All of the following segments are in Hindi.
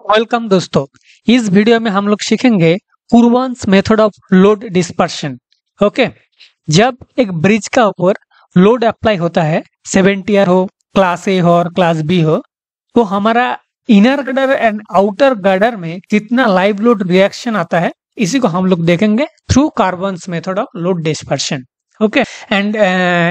वेलकम दोस्तों। इस वीडियो में हम लोग सीखेंगे Courbon's method of load dispersion. Okay, जब एक ब्रिज का ऊपर लोड अप्लाई होता है, 70 हो, क्लास ए हो और क्लास बी हो, तो हमारा inner girder and outer girder में कितना लाइव लोड रिएक्शन आता है, इसी को हम लोग देखेंगे through Courbon's method of load dispersion. Okay, and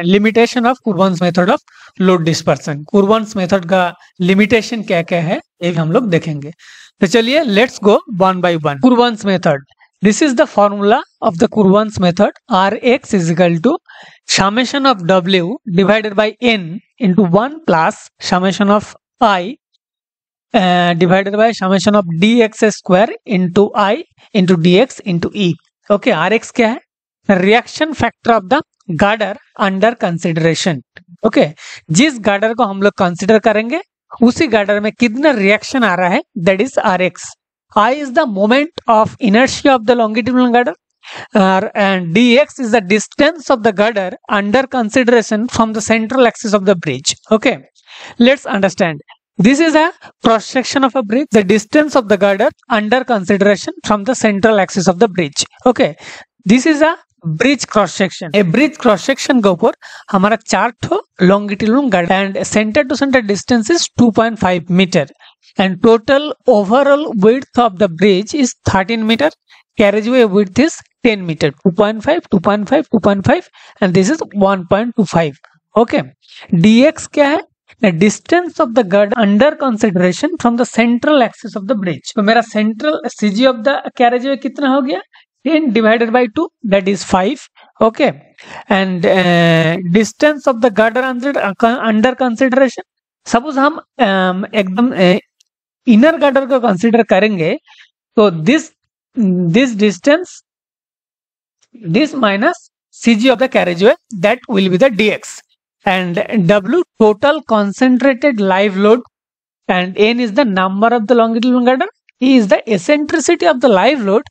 limitation of Courbon's method of load dispersion. Courbon's method का लिमिटेशन क्या क्या है ये हम लोग देखेंगे। तो चलिए let's go one by one. Courbon's method, this is the formula of the Courbon's method. Rx is equal to summation of W divided by N into 1 plus summation of I divided by summation of dx square into I into dx into E। Okay, Rx क्या है? Reaction factor of the girder under consideration. Okay, जिस गार्डर को हम लोग कंसिडर करेंगे उसी गार्डर में कितना रिएक्शन आ रहा है, that is Rx। I is the moment of inertia of the longitudinal girder, and dx is the distance of the girder under consideration from the central axis of the bridge. Okay, let's understand. This is a cross section of a bridge. The distance of the girder under consideration from the central axis of the bridge. Okay, this is a bridge cross section. A bridge cross section के ऊपर हमारा 4 longitudinal girder and centre to centre distance is 2.5 metre and total overall width of the bridge is 13 metre. Carriageway width is 10 metre. 2.5 2.5 2.5 and this is 1.25। Okay, dx क्या है? The distance of the girder under consideration from the central axis of the bridge। तो मेरा central CG of the carriageway कितना हो गया? 10 divided by 2, that is 5. Okay, and distance of the girder under consideration, suppose हम एकदम इनर गर्डर को कंसिडर करेंगे तो this distance, this minus CG of the carriageway, that will be the dx, and W total concentrated live load, and N is the number of the longitudinal girder, E is the eccentricity of the live load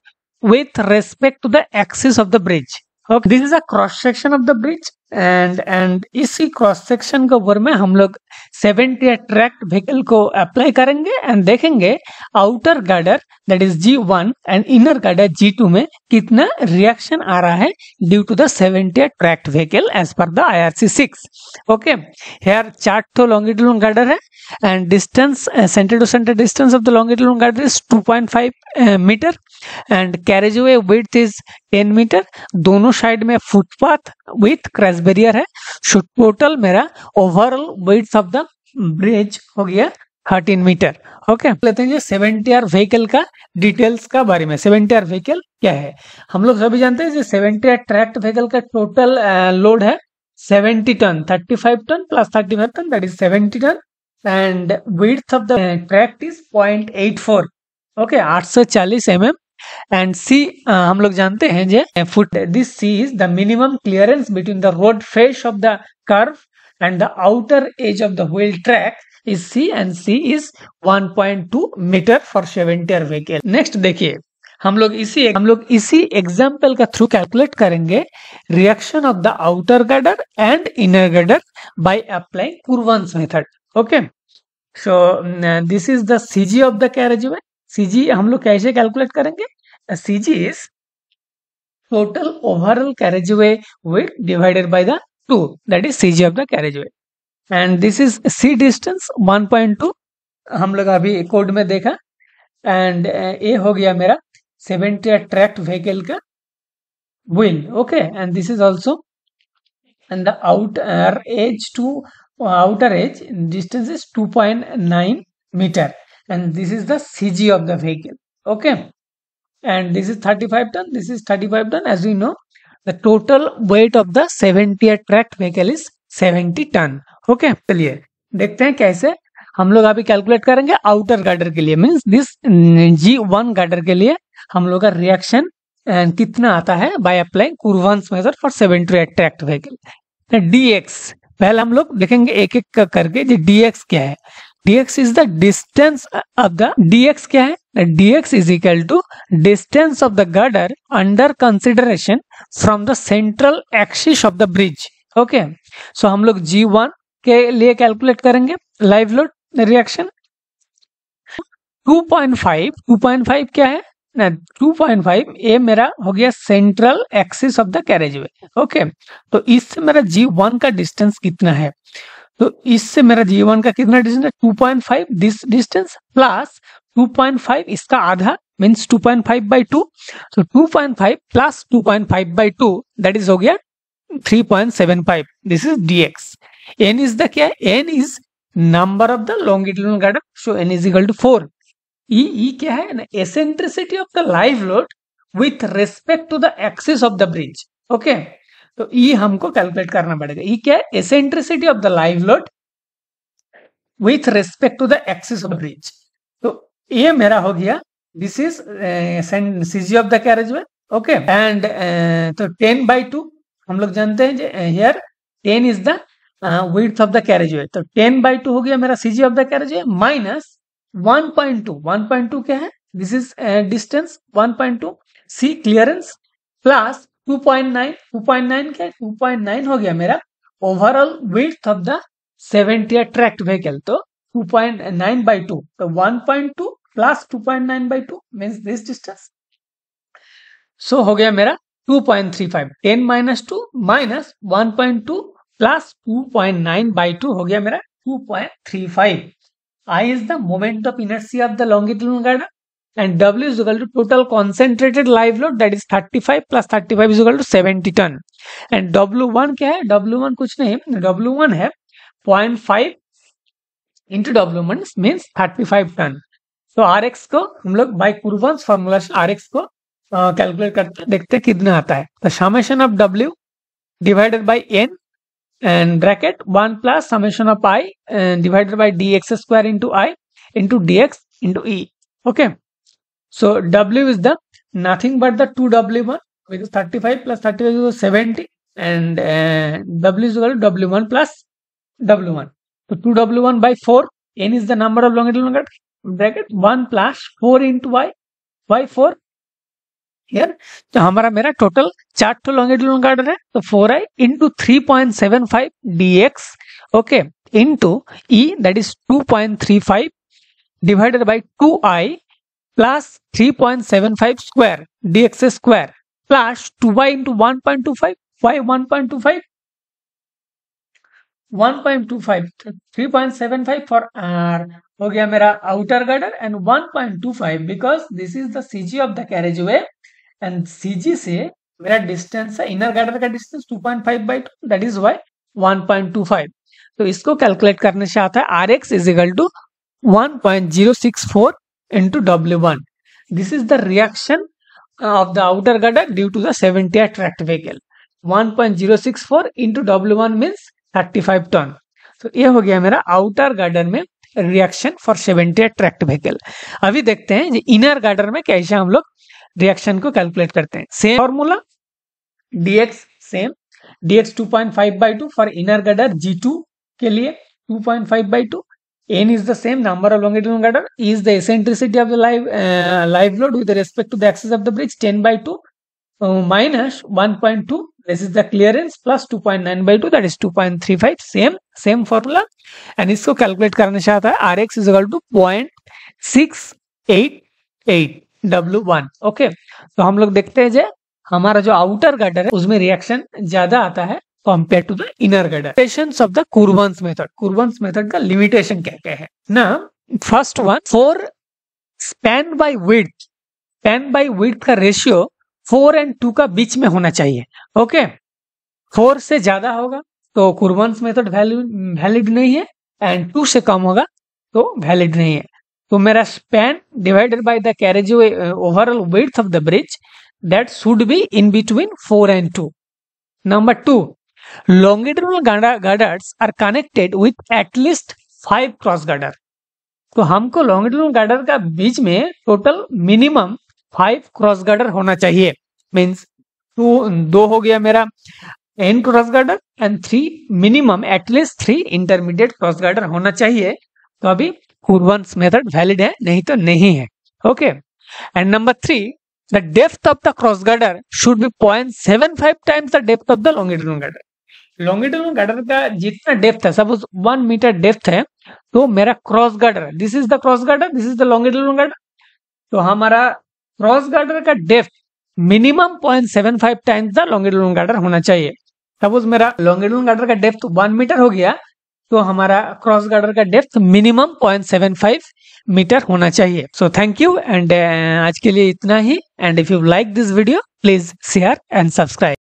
with respect to the axis of the bridge. Okay, this is a cross section of the bridge and इसी क्रॉस सेक्शन के ऊपर में हम लोग 70 ट्रैक्ट व्हीकल को अप्लाई करेंगे एंड देखेंगे outer girder that is G1 and inner girder G2 में कितना रिएक्शन आ रहा है due to the 70 tracked vehicle as per the IRC 6। Okay, here 4 longitudinal girder है and distance centre to centre distance of the longitudinal girder is 2.5 metre and carriageway width is 10 metre. दोनों साइड में फुटपाथ विथ क्रैश बैरियर है। सो टोटल मेरा overall width of the bridge हो गया 13 मीटर। ओके, लेते हैं 70R व्हीकल का डिटेल्स का बारे में। 70R व्हीकल क्या है? हम लोग सभी जानते हैं 70R ट्रैक्ट व्हीकल का टोटल लोड है 70 ton. 35 ton plus 35 ton, that is 70 ton and width of the track is 0.84। Okay, 840 mm and C हम लोग जानते हैं जे फुट, this C is the minimum clearance between the road face of the kerb and the outer edge of the wheel track is C and C is 1.2 metre for 70R vehicle. Next देखिए, हम लोग इसी एग्जाम्पल का थ्रू कैलकुलेट करेंगे reaction of the outer girder and inner girder by applying Courbon's method. Okay, so this is the CG of the carriageway. CG हम लोग कैसे कैलकुलेट करेंगे? CG is total overall carriageway width divided by the 2, that is CG of the carriageway and this is C distance 1.2 हम लोग अभी कोड में देखा एंड ये हो गया मेरा 70 ट्रैक्ट व्हीकल का wheel. Okay, and this is also and the outer edge distance is 2.9 metre and this is the CG of the vehicle. Okay, and this is 35 ton, this is 35 ton. As we know, the total weight of the 70 tracked vehicle is 70 ton. Okay, चलिए देखते हैं कैसे हम लोग अभी कैलकुलेट करेंगे आउटर गार्डर के लिए। मीन्स दिस G1 गार्डर के लिए हम लोग का रिएक्शन कितना आता है by applying Courbon's method for 70 tracked vehicle. dx पहले हम लोग देखेंगे एक एक करके। dx क्या है? dx is the distance of the dx क्या है? dx is equal to distance of the girder under consideration from the central axis of the bridge. Okay, so हम लोग G1 के लिए कैलकुलेट करेंगे लाइव लोड रिएक्शन 2.5 क्या है ना, 2.5 ये मेरा हो गया central axis of the carriageway. Okay, तो इससे मेरा G1 का डिस्टेंस कितना है, तो इससे मेरा G1 का कितना डिस्टेंस है 2.5 दिस डिस्टेंस प्लस 2.5 इसका आधा मीन्स 2.5/2, तो 2.5 प्लस 2.5/2 दैट इज हो गया 3.75। This is dx। n is the क्या है, n is number of the longitudinal girder, so n is equal to 4। E क्या है ना, eccentricity of the live load with respect to the axis of the bridge. Okay, तो ई हमको कैलकुलेट करना पड़ेगा। ई क्या है, eccentricity of the live load with respect to the axis of the bridge. तो ये मेरा हो गया, this is CG of the carriageway. Okay, and तो 10/2 हम लोग जानते हैं here 10 is the width of the carriageway, तो 10/2 हो गया मेरा CG of the carriageway minus 1.2। 1.2 क्या है, this is distance 1.2 C clearance plus 2.9। 2.9 क्या है, 2.9 हो गया मेरा overall width of the 70 tracked vehicle, तो 2.9/2, तो 1.2 plus 2.9/2 means this distance. So हो गया मेरा 2.35। 10 - 2 माइनस 1.2 प्लस 2.9/2 हो गया मेरा 2.35। I is the moment of inertia of the longitudinal girder and W is equal to total concentrated live load, that is 35 plus 35 is equal to 70 ton। and W1 क्या है, W1 कुछ नहीं, W1 है 0.5 into W1 means 35 ton। तो RX को हम लोग बाय कुर्बन्स फॉर्मूला से RX को कैलकुलेट करते देखते कितना आता है। तो summation of W divided by N and bracket 1 plus summation of I divided by dx square into I into dx into E. Okay, so W is the nothing but the 2W1, because 35 plus 35 is 70, and W is equal to W1 plus W1, so 2W1 by 4, N is the number of longitudinal girder, bracket 1 plus 4 into Y, why 4 here, तो हमारा मेरा टोटल 4 तो लॉन्गिट्यूडिनल गार्डर है, तो 4i into 3.75 dx, okay, into E that is 2.35 divided by 2i plus 3.75 square dx square plus 2y into 1.25, why 1.25? 1.25, 3.75 for R हो गया मेरा outer girder and 1.25 because this is the CG of the carriageway and CG से मेरा डिस्टेंस है इनर गार्डर का डिस्टेंस 2.5/2, दैट इज वाई 1.25। तो इसको कैलकुलेट करने से आता है RX is equal to 1.064 into W1। This is the reaction of the outer girder due to the 70 tracked vehicle. 1.064 into W1 means 35 tonne. तो ये हो गया मेरा आउटर गार्डर में रिएक्शन फॉर 70 ट्रैक्ट व्हीकल। अभी देखते हैं इनर गार्डर में कैसे हम लोग रिएक्शन को कैलकुलेट करते हैं। Same formula dx, same dx 2.5/2 for inner girder G2 के लिए 2.5/2, n is the same number of longitudinal girder, is the eccentricity of the live load with respect to the axis of the bridge 10/2 minus 1.2, this is the clearance plus 2.9/2 that is 2.35, same formula। and इसको कैलकुलेट करने से आता है RX is equal to 0.688 W1। Okay, तो हम लोग देखते हैं जे हमारा जो आउटर गार्डर है उसमें रिएक्शन ज्यादा आता है compare to the inner girder. Limitations of the Courbon's method, Courbon's method का लिमिटेशन क्या क्या है ना। First one, for span by width का रेशियो 4 और 2 का बीच में होना चाहिए। ओके, 4 से ज्यादा होगा तो कुर्बन्स मेथड वैलिड नहीं है, एंड 2 से कम होगा तो वैलिड नहीं है। तो मेरा span divided by the carriageway overall width of the bridge that should be in between 4 और 2। Number 2, longitudinal girders are connected with at least 5 cross girder. तो हमको longitudinal गर्डर का बीच में टोटल मिनिमम 5 क्रॉस गर्डर होना चाहिए। मीन्स 2 हो गया मेरा n cross girder and 3 minimum at least 3 intermediate cross girder होना चाहिए। तो अभी कुर्बन्स मेथड वैलिड है, नहीं तो नहीं है। Okay, and number 3, the depth of the cross girder should be 0.75 times the depth of the longitudinal girder. Longitudinal girder का जितना डेप्थ है, सपोज 1 मीटर डेप्थ है, तो मेरा cross girder, this is the cross girder, this is the longitudinal girder, तो हमारा क्रॉस गार्डर का depth minimum 0.75 times the longitudinal girder होना चाहिए। सपोज मेरा लॉन्गिट्यूडनल गार्डर का डेप्थ 1 मीटर हो गया, तो हमारा क्रॉस गार्डर का डेप्थ मिनिमम 0.75 मीटर होना चाहिए। सो थैंक यू एंड आज के लिए इतना ही, and if you like this video please share and subscribe.